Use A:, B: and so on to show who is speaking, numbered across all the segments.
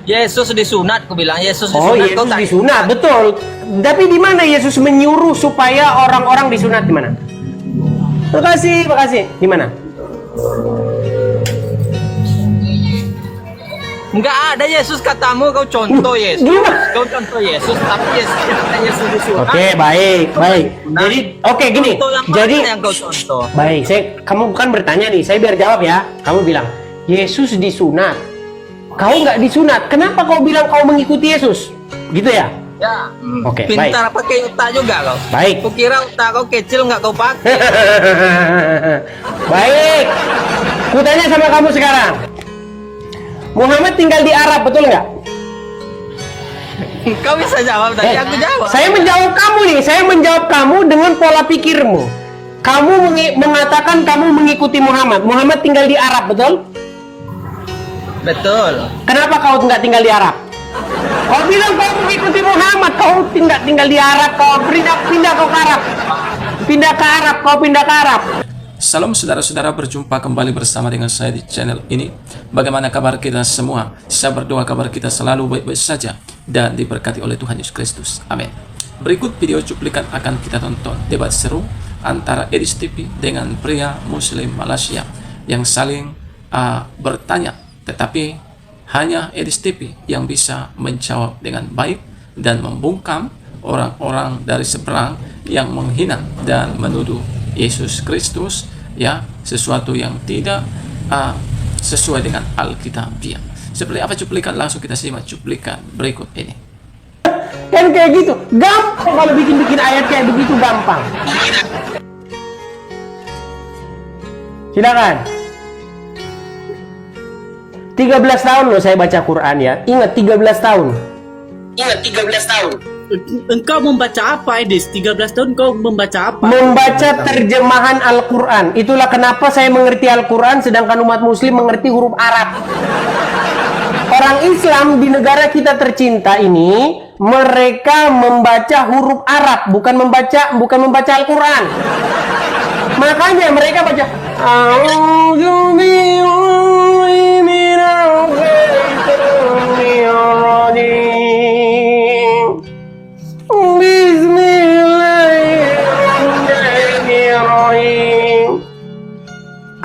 A: Yesus disunat, aku bilang Yesus disunat.
B: Oh, Yesus disunat, betul. Tapi di mana Yesus menyuruh supaya orang-orang disunat, di mana? Makasih. Di mana?
A: Enggak ada Yesus katamu, kau contoh Yesus.
B: Gimana?
A: Kau contoh Yesus, tapi Yesus disunat.
B: Oke, baik. Jadi, oke gini.
A: Contoh yang
B: Jadi,
A: mana yang kau contoh?
B: baik. Kamu bukan bertanya nih. Saya biar jawab ya. Kamu bilang Yesus disunat. Kau nggak disunat. Kenapa kau bilang kau mengikuti Yesus? Gitu ya?
A: Ya.
B: Oke,
A: Pintar pakai otak juga kau.
B: Baik.
A: Kau kira otak kau kecil nggak kau pakai?
B: Baik. Kutanya sama kamu sekarang. Muhammad tinggal di Arab, betul nggak?
A: Kau bisa jawab tadi, aku jawab.
B: Saya menjawab kamu nih. Saya menjawab kamu dengan pola pikirmu. Kamu mengatakan kamu mengikuti Muhammad. Muhammad tinggal di Arab, betul?
A: Betul.
B: Kenapa kau nggak tinggal di Arab? Kau bilang kau mengikuti Muhammad, kau tinggal di Arab, kau pindah kau ke Arab. Kau pindah ke Arab.
C: Salam saudara-saudara, berjumpa kembali bersama dengan saya di channel ini. Bagaimana kabar kita semua? Saya berdoa kabar kita selalu baik-baik saja dan diberkati oleh Tuhan Yesus Kristus. Amin. Berikut video cuplikan akan kita tonton debat seru antara Edis TV dengan pria Muslim Malaysia yang saling bertanya, tetapi hanya Edis TV yang bisa menjawab dengan baik dan membungkam orang-orang dari seberang yang menghina dan menuduh Yesus Kristus, ya, sesuatu yang tidak sesuai dengan Alkitabiah. Seperti apa cuplikan? Langsung kita simak cuplikan berikut ini.
B: Kan kayak gitu, gampang kalau bikin ayat kayak begitu, gampang. Silakan. 13 tahun loh saya baca Quran ya. Ingat 13 tahun.
D: Engkau membaca apa, Edis? 13 tahun kau membaca apa?
B: Membaca terjemahan Al-Quran. Itulah kenapa saya mengerti Al-Quran sedangkan umat muslim mengerti huruf Arab. Orang Islam di negara kita tercinta ini, mereka membaca huruf Arab, bukan membaca Al-Quran. Makanya mereka baca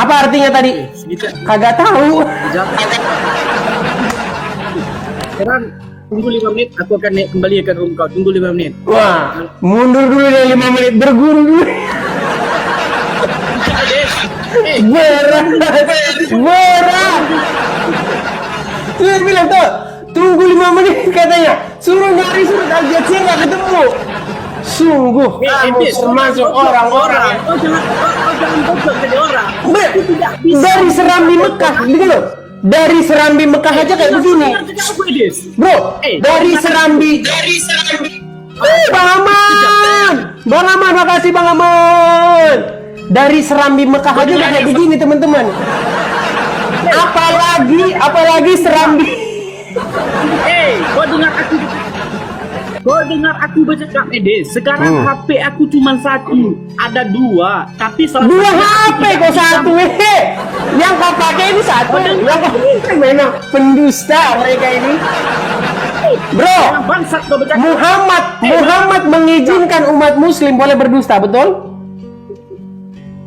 B: Apa artinya tadi? Kagak tahu.
D: Sekarang tunggu 5 menit, aku akan naik kembali ke room kau. Tunggu 5 menit.
B: Wah, mundur dulu deh 5 menit, berguru dulu. Berat. Tuh bilang tuh, tunggu 5 menit katanya. Suruh nyari surat Al-Jatsiyah nggak ketemu. Sungguh kamu termasuk orang-orang.
D: Kau jangan bodoh jadi orang.
B: Dari Serambi Mekah, gitu loh. Dari Serambi Mekah aja kayak begini. Bro, dari Serambi. Bang Aman, makasih Bang Aman. Dari Serambi Mekah aja kayak begini, teman-teman. Apalagi Serambi.
D: Kau dengar aku bercakap, Edis. Sekarang HP aku cuma 1, ada 2, tapi salah
B: 2 HP kok 1 yang kau pakai ini 1. Yang kau memang pendusta mereka ini. Bro,
D: bangsat kau bercakap.
B: Muhammad mengizinkan umat muslim boleh berdusta, betul?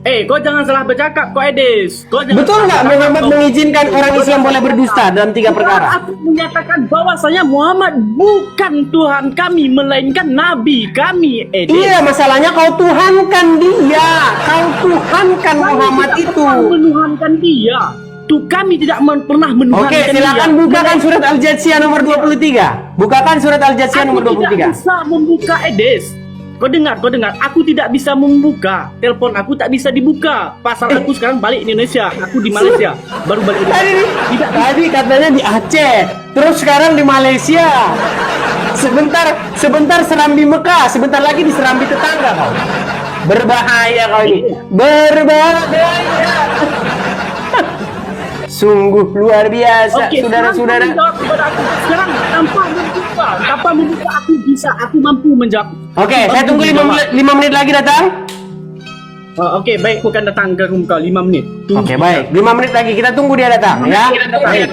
D: Kau jangan salah bercakap, kau Edis.
B: Betul nggak Muhammad mengizinkan orang Islam boleh berdusta dalam 3 perkara?
D: Aku menyatakan bahwasanya Muhammad bukan Tuhan kami, melainkan Nabi kami, Edis.
B: Iya, masalahnya kau tuhankan dia. Kau tuhankan Muhammad itu.
D: Menuhankan dia. Tuh kami tidak pernah menuhankan dia.
B: Oke, silakan bukakan surat Al-Jatsiyah nomor 23. Bukakan surat Al-Jatsiyah nomor 23.
D: Aku tidak bisa membuka, Edis. Kau dengar, aku tidak bisa membuka. Telepon aku tak bisa dibuka. Pasal aku sekarang balik Indonesia. Aku di Malaysia. Baru balik Indonesia.
B: Tadi katanya di Aceh, terus sekarang di Malaysia. Sebentar Serambi Mekah, sebentar lagi di Serambi tetangga kau. Berbahaya kau ini. Berbahaya. Sungguh luar biasa, saudara-saudara.
D: Sekarang tanpa membuka aku mampu menjawab.
B: Oke, saya tunggu 5 menit lagi datang.
D: Oke, baik, aku akan datang ke room kau 5 menit.
B: Oke, baik. 5 menit lagi kita tunggu dia datang, ya. Baik.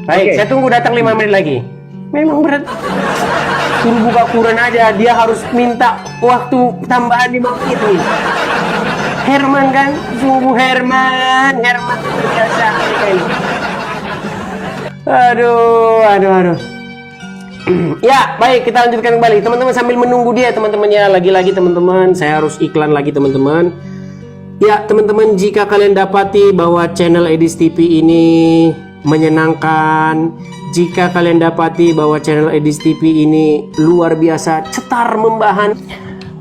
B: Baik,
D: Oke.
B: saya tunggu datang 5 menit lagi. Memang berat. Suruh buka Quran aja, dia harus minta waktu tambahan 5 menit nih. Herman kan, sungguh Herman biasa mereka ini. Aduh. Ya, baik, kita lanjutkan kembali. Teman-teman sambil menunggu dia, teman-temannya. Lagi-lagi teman-teman, saya harus iklan lagi teman-teman. Ya, teman-teman, jika kalian dapati bahwa channel Edis TV ini menyenangkan, jika kalian dapati bahwa channel Edis TV ini luar biasa cetar membahan,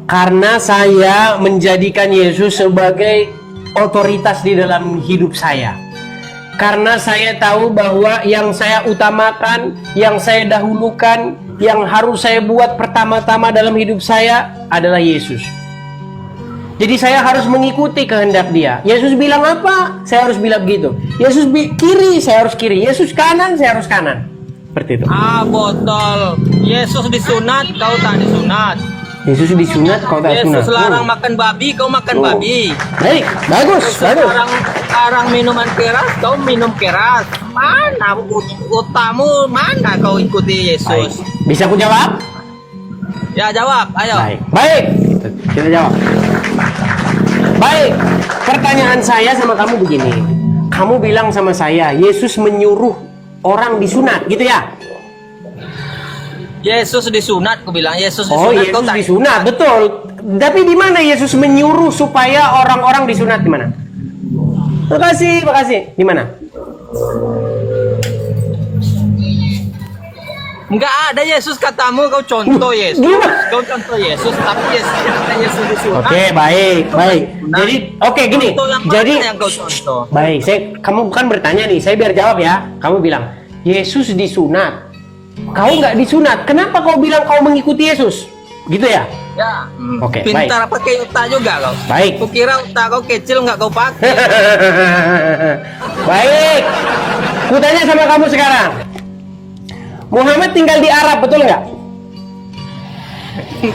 B: karena saya menjadikan Yesus sebagai otoritas di dalam hidup saya. Karena saya tahu bahwa yang saya utamakan, yang saya dahulukan, yang harus saya buat pertama-tama dalam hidup saya adalah Yesus. Jadi saya harus mengikuti kehendak Dia. Yesus bilang apa? Saya harus bilang begitu. Yesus kiri, saya harus kiri. Yesus kanan, saya harus kanan. Seperti itu.
A: Botol. Yesus disunat, kau tak disunat.
B: Yesus disunat, kau tak sunat.
A: Yesus larang makan babi, kau makan babi.
B: Baik, bagus.
A: Yesus larang minuman keras, kau minum keras. Mana otakmu? Mana kau ikuti
B: Baik.
A: Yesus?
B: Bisa aku jawab?
A: Ya jawab, ayo.
B: Baik. Kita jawab. Baik. Pertanyaan saya sama kamu begini. Kamu bilang sama saya, Yesus menyuruh orang disunat, gitu ya?
A: Yesus disunat, aku bilang Yesus disunat.
B: Oh,
A: kau
B: Yesus
A: tak
B: disunat, betul. Tapi di mana Yesus menyuruh supaya orang-orang disunat, di mana? Makasih. Di mana?
A: Enggak ada Yesus katamu, kau contoh Yesus.
B: Gimana?
A: Kau contoh Yesus, tapi Yesus disunat.
B: Oke, baik. Jadi, oke gini.
A: Contoh yang mana
B: Jadi,
A: yang kau contoh?
B: baik. Kamu bukan bertanya nih. Saya biar jawab ya. Kamu bilang Yesus disunat. Kau nggak disunat. Kenapa kau bilang kau mengikuti Yesus? Gitu ya?
A: Ya.
B: Oke,
A: Pintar pakai otak juga kau.
B: Baik.
A: Kukira otak kau kecil nggak kau pakai.
B: Baik. Kutanya sama kamu sekarang. Muhammad tinggal di Arab, betul nggak?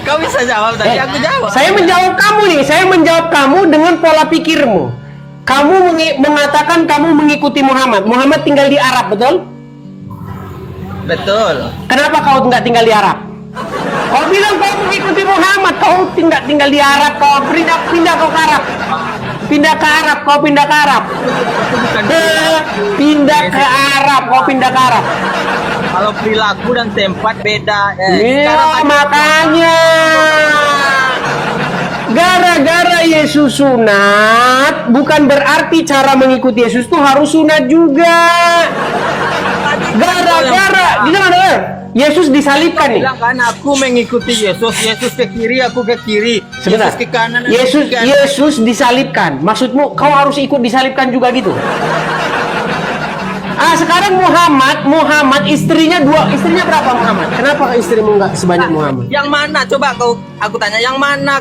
A: Kau bisa jawab tadi, aku jawab.
B: Saya menjawab kamu nih. Saya menjawab kamu dengan pola pikirmu. Kamu mengatakan kamu mengikuti Muhammad. Muhammad tinggal di Arab, betul?
A: Betul.
B: Kenapa kau nggak tinggal di Arab? Kau bilang kau mengikuti Muhammad, kau tinggal di Arab, kau pindah kau ke Arab. Pindah ke Arab, kau pindah ke Arab. Pindah ke Arab, kau pindah ke Arab.
A: Kalau perilaku dan tempat beda.
B: Iya, makanya. Gara-gara Yesus sunat, bukan berarti cara mengikuti Yesus tuh harus sunat juga. Gara-gara, di mana? Yesus disalibkan nih.
A: Bilang kan aku mengikuti Yesus. Yesus ke kiri, aku ke kiri.
B: Sebentar.
A: Yesus ke kanan, aku
B: Yesus
A: ke kanan.
B: Yesus disalibkan. Maksudmu kau harus ikut disalibkan juga gitu? Sekarang Muhammad istrinya berapa Muhammad? Kenapa istrimu nggak sebanyak Muhammad?
A: Yang mana? Coba aku tanya, yang mana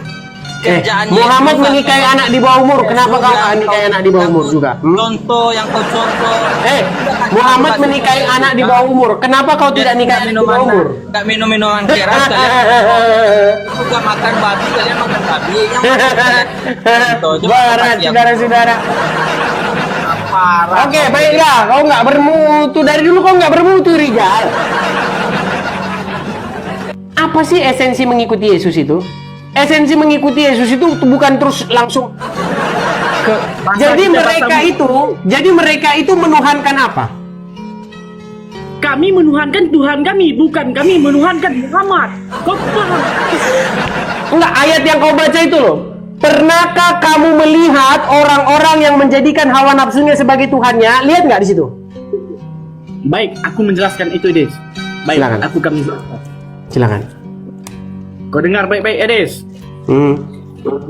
A: kerjaan
B: Muhammad
A: Yesus?
B: menikahi anak di bawah umur. Kenapa kau nggak
A: Yang
B: nikahi
A: kau-
B: anak di bawah
A: yang
B: umur
A: kau
B: juga?
A: Contoh yang kau contoh.
B: Muhammad menikahi anak di bawah umur. Kenapa kau tidak nikahi anak di bawah umur?
A: Gak minum minuman keras kalian. Aku gak makan babi, kalian makan babi. Yang mana kalian? Contoh, coba
B: Barat,
A: kasih yang
B: saudara-saudara.
A: parah.
B: Oke, baiklah. Kau nggak bermutu. Dari dulu kau nggak bermutu, Rijal. Apa sih esensi mengikuti Yesus itu? Esensi mengikuti Yesus itu bukan terus langsung ke. Jadi mereka itu menuhankan apa?
D: Kami menuhankan Tuhan kami, bukan kami menuhankan Muhammad. Kau paham?
B: Enggak, ayat yang kau baca itu loh. Pernahkah kamu melihat orang-orang yang menjadikan hawa nafsunya sebagai Tuhannya? Lihat nggak di situ?
D: Baik, aku menjelaskan itu, Edis. Baik,
B: Silakan.
D: aku akan menjelaskan.
B: Silakan.
D: Kau dengar baik-baik, Edis.
B: Hmm.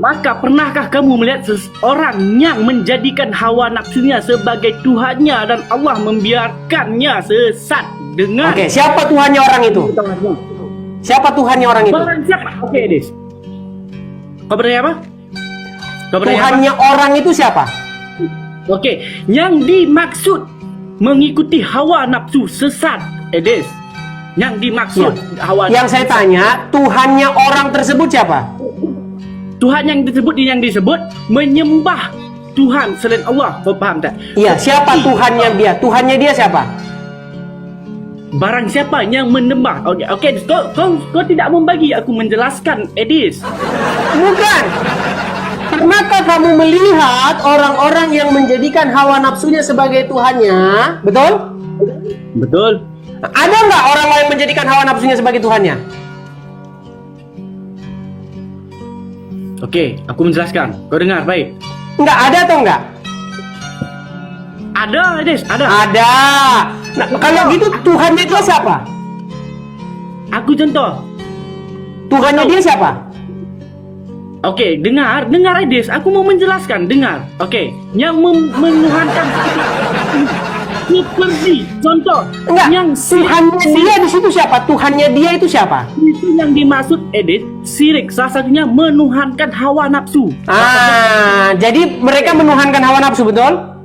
D: Maka pernahkah kamu melihat seseorang yang menjadikan hawa nafsunya sebagai Tuhannya dan Allah membiarkannya sesat dengan
B: Oke, siapa Tuhannya orang itu? Siapa Tuhannya orang itu?
D: Barang siapa? Oke, Edis. Kau bertanya apa? Kau bertanya apa?
B: Tuhannya orang itu siapa?
D: Oke, yang dimaksud mengikuti hawa nafsu sesat, Edis. Yang dimaksud hawa
B: Yang saya tanya, Tuhannya orang tersebut siapa?
D: Tuhan yang disebut menyembah Tuhan selain Allah. Kau paham tak?
B: Iya, siapa Tuhannya dia? Tuhannya dia siapa?
D: Barang siapa yang menyembah. Okey, kau tidak membagi aku menjelaskan, Edis.
B: Bukan. Pernahkah kamu melihat orang-orang yang menjadikan hawa nafsunya sebagai Tuhannya? Betul?
D: Betul.
B: Ada nggak orang lain menjadikan hawa nafsunya sebagai Tuhannya?
D: Okey, aku menjelaskan. Kau dengar baik.
B: Nggak ada atau nggak?
D: Ada, Edis, ada.
B: Ada. Nah, kalau gitu Tuhannya itu siapa?
D: Aku contoh.
B: Tuhannya dia siapa?
D: Okey, dengar Edis. Aku mau menjelaskan, dengar. Okey, yang menuhankan seperti contoh
B: Enggak.
D: yang
B: Tuhannya dia di situ siapa? Tuhannya dia itu siapa?
D: itu yang dimaksud Edis, sirik salah satunya menuhankan hawa nafsu.
B: Jadi mereka menuhankan hawa nafsu, betul?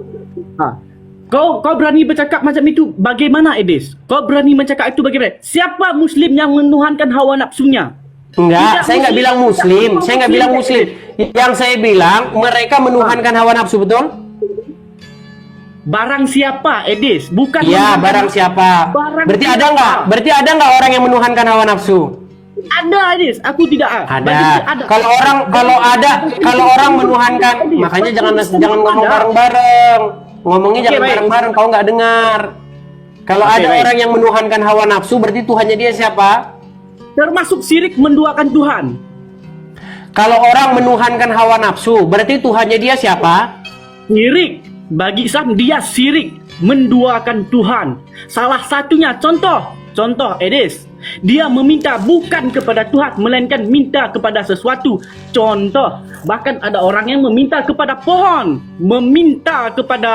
D: Kau berani bercakap macam itu bagaimana, Edis? Kau berani bercakap itu bagaimana? Siapa Muslim yang menuhankan hawa nafsunya?
B: Enggak,
D: Tidak
B: saya nggak
D: Muslim.
B: bilang Muslim.
D: Tidak
B: Saya nggak bilang Muslim. Yang saya bilang mereka menuhankan hawa nafsu, betul?
D: Barang siapa, Edis? Bukan
B: Iya,
D: menuhankan-
B: barang siapa?
D: Barang
B: Berarti
D: siapa?
B: ada nggak? Berarti ada nggak orang yang menuhankan hawa nafsu?
D: Ada, Edis. Aku tidak
B: Ada. Kalau orang menuhankan, makanya jangan ngomong bareng-bareng. Ngomongnya
D: Oke,
B: jangan
D: baik.
B: bareng-bareng. Kau nggak dengar. Kalau
D: Oke,
B: ada
D: baik.
B: orang yang menuhankan hawa nafsu, berarti Tuhannya dia siapa?
D: Termasuk sirik menduakan Tuhan.
B: Kalau orang menuhankan hawa nafsu, berarti Tuhannya dia siapa?
D: Sirik. Bagi Islam dia sirik menduakan Tuhan. Salah satunya contoh Edis. Dia meminta bukan kepada Tuhan melainkan minta kepada sesuatu. Contoh, bahkan ada orang yang meminta kepada pohon, meminta kepada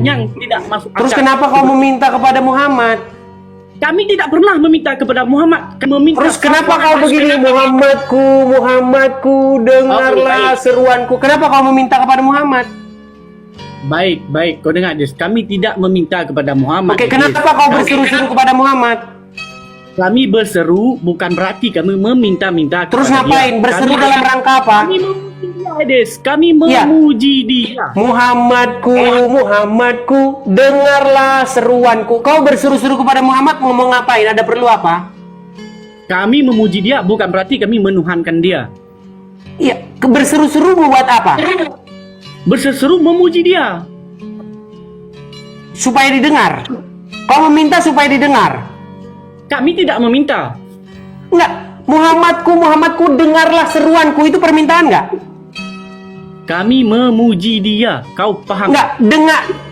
D: yang tidak masuk akal.
B: Terus kenapa kau meminta kepada Muhammad?
D: Kami tidak pernah meminta kepada Muhammad. Kami meminta
B: Terus kenapa
D: kepada
B: kau begini? Muhammadku, dengarlah
D: baik.
B: seruanku. Kenapa kau meminta kepada Muhammad?
D: Baik, kau dengar, Edis. Kami tidak meminta kepada Muhammad.
B: Oke,
D: Edis.
B: kenapa kau berseru-seru kepada Muhammad?
D: Kami berseru bukan berarti kami meminta-minta.
B: Terus
D: kepada
B: ngapain?
D: dia.
B: Berseru
D: Kami-
B: dalam rangka apa?
D: Kami memuji dia, Edis. Kami
B: Iya.
D: memuji dia.
B: Muhammadku, dengarlah seruanku. Kau berseru-seru kepada Muhammad ngomong ngapain? Ada perlu apa?
D: Kami memuji dia bukan berarti kami menuhankan dia.
B: Iya, berseru-seru mau buat apa?
D: Berseru memuji dia.
B: Supaya didengar. Kau meminta supaya didengar.
D: Kami tidak meminta.
B: Enggak, Muhammadku, dengarlah seruanku. Itu permintaan enggak?
D: Kami memuji dia. Kau paham?
B: Enggak,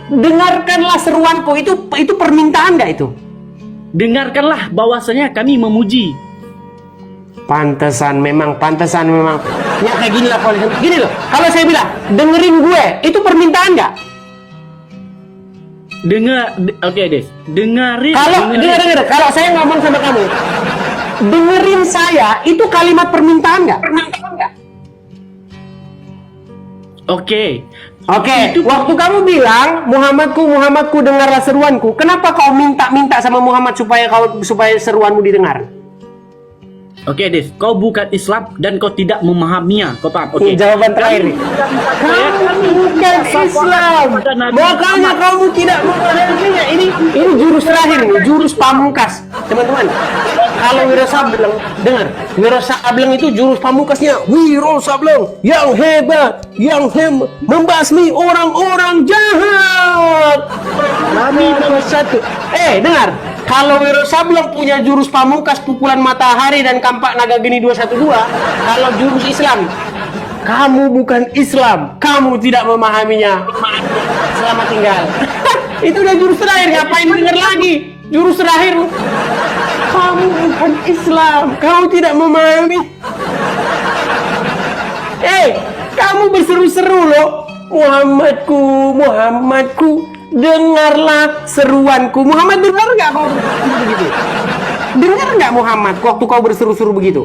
B: dengarkanlah seruanku. Itu permintaan enggak itu?
D: Dengarkanlah bahwasanya kami memuji.
B: Pantesan memang. Ya kayak gini lah kalau gini loh. Kalau saya bilang, dengerin gue, itu permintaan enggak?
D: Oke, Des. Dengerin.
B: Dengar. Kalau saya ngomong sama kamu, dengerin saya, itu kalimat permintaan nggak?
D: Oke.
B: Oke,
D: Itu-
B: waktu kamu bilang Muhammadku, dengarlah seruanku. Kenapa kau minta sama Muhammad supaya seruanmu didengar?
D: Oke, Des. Kau bukan Islam dan kau tidak memahaminya. Kau paham? Oke.
B: Jawaban terakhir nih. Kamu bukan Islam, makanya kamu tidak memahaminya. Ini jurus terakhir nih, jurus pamungkas, teman-teman. Kalau Wiro Sableng, dengar, Wiro Sableng itu jurus pamungkasnya. Wiro Sableng yang hebat, membasmi orang-orang jahat. Kami nomor satu. Dengar. Kalau Wiro Sableng punya jurus pamungkas pukulan matahari dan kampak naga geni 212, kalau jurus Islam, kamu bukan Islam, kamu tidak memahaminya. Selamat tinggal. Itu udah jurus terakhir, ngapain denger lagi? Jurus terakhir. Kamu bukan Islam, kamu tidak memahami. Kamu berseru-seru loh. Muhammadku, dengarlah seruanku. Muhammad dengar nggak kau begitu? Dengar nggak Muhammad waktu kau berseru-seru begitu?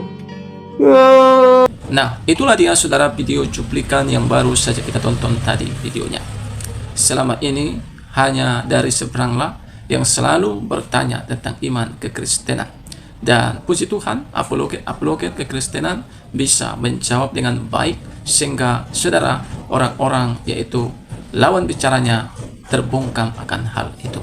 C: Nah, itulah dia saudara video cuplikan yang baru saja kita tonton tadi videonya. Selama ini hanya dari seberanglah yang selalu bertanya tentang iman kekristenan. Dan puji Tuhan, apologet kekristenan bisa menjawab dengan baik sehingga saudara orang-orang yaitu lawan bicaranya terbungkam akan hal itu.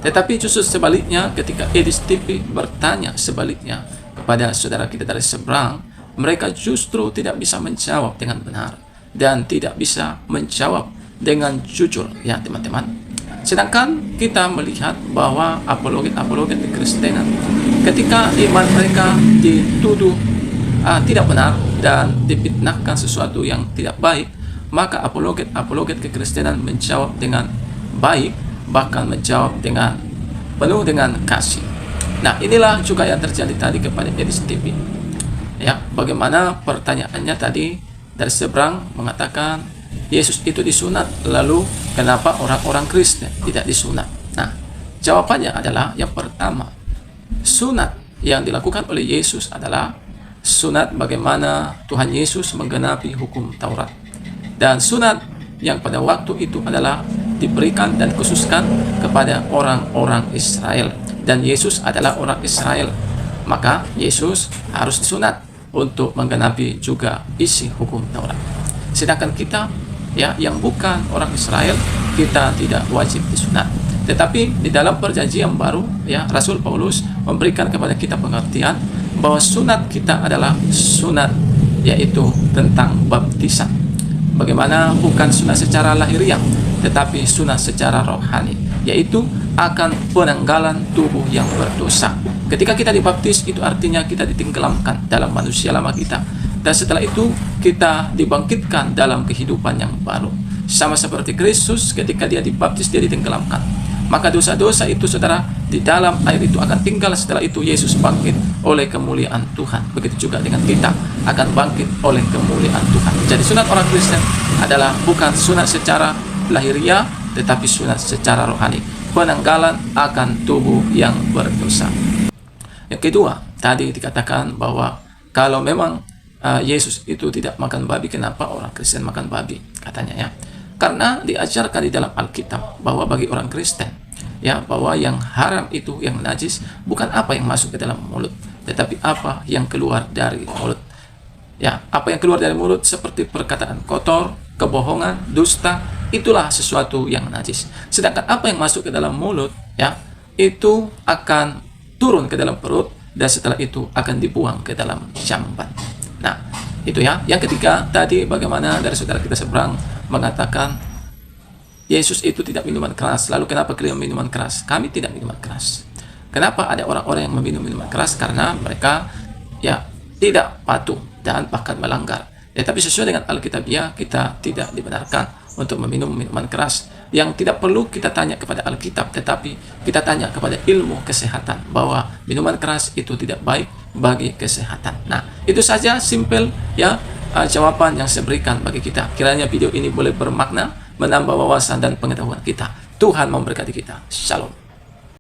C: Tetapi justru sebaliknya, ketika Edis TV bertanya sebaliknya kepada saudara kita dari seberang, mereka justru tidak bisa menjawab dengan benar dan tidak bisa menjawab dengan jujur, ya teman-teman. Sedangkan kita melihat bahwa apologet Kekristenan, ketika iman mereka dituduh tidak benar dan difitnahkan sesuatu yang tidak baik, maka apologet Kekristenan menjawab dengan baik, bahkan menjawab dengan penuh dengan kasih. Nah, inilah juga yang terjadi tadi kepada Edis TV. Ya, bagaimana pertanyaannya tadi dari seberang mengatakan Yesus itu disunat, lalu kenapa orang-orang Kristen tidak disunat? Nah, jawabannya adalah yang pertama, sunat yang dilakukan oleh Yesus adalah sunat bagaimana Tuhan Yesus menggenapi hukum Taurat. Dan sunat yang pada waktu itu adalah diberikan dan khususkan kepada orang-orang Israel. Dan Yesus adalah orang Israel. Maka Yesus harus disunat untuk menggenapi juga isi hukum Taurat. Sedangkan kita, ya, yang bukan orang Israel, kita tidak wajib disunat. Tetapi di dalam perjanjian baru, ya, Rasul Paulus memberikan kepada kita pengertian bahwa sunat kita adalah sunat, yaitu tentang baptisan. Bagaimana bukan sunat secara lahiriah, tetapi sunat secara rohani, yaitu akan penanggalan tubuh yang berdosa. Ketika kita dibaptis, itu artinya kita ditenggelamkan dalam manusia lama kita. Dan setelah itu kita dibangkitkan dalam kehidupan yang baru. Sama seperti Kristus, ketika dia dibaptis, dia ditenggelamkan. Maka dosa-dosa itu, saudara, di dalam air itu akan tinggal. Setelah itu Yesus bangkit oleh kemuliaan Tuhan. Begitu juga dengan kita akan bangkit oleh kemuliaan Tuhan. Jadi sunat orang Kristen adalah bukan sunat secara lahiriah, tetapi sunat secara rohani, penanggalan akan tubuh yang berdosa. Yang kedua, tadi dikatakan bahwa kalau memang Yesus itu tidak makan babi, kenapa orang Kristen makan babi, katanya, ya. Karena diajarkan di dalam Alkitab bahwa bagi orang Kristen, ya, bahwa yang haram itu, yang najis, bukan apa yang masuk ke dalam mulut, tetapi apa yang keluar dari mulut. Ya, apa yang keluar dari mulut seperti perkataan kotor, kebohongan, dusta, itulah sesuatu yang najis. Sedangkan apa yang masuk ke dalam mulut, ya, itu akan turun ke dalam perut dan setelah itu akan dibuang ke dalam jamban. Nah, itu ya. Yang ketiga tadi, bagaimana dari saudara kita seberang mengatakan Yesus itu tidak minuman keras. Lalu kenapa kalian minuman keras? Kami tidak minuman keras. Kenapa ada orang-orang yang meminum minuman keras? Karena mereka, ya, tidak patuh dan bahkan melanggar. Tapi sesuai dengan Alkitabiah, kita tidak dibenarkan untuk meminum minuman keras. Yang tidak perlu kita tanya kepada Alkitab, tetapi kita tanya kepada ilmu kesehatan bahwa minuman keras itu tidak baik bagi kesehatan. Nah, itu saja simple, ya, jawaban yang saya berikan bagi kita. Kiranya video ini boleh bermakna, menambah wawasan dan pengetahuan kita. Tuhan memberkati kita. Shalom.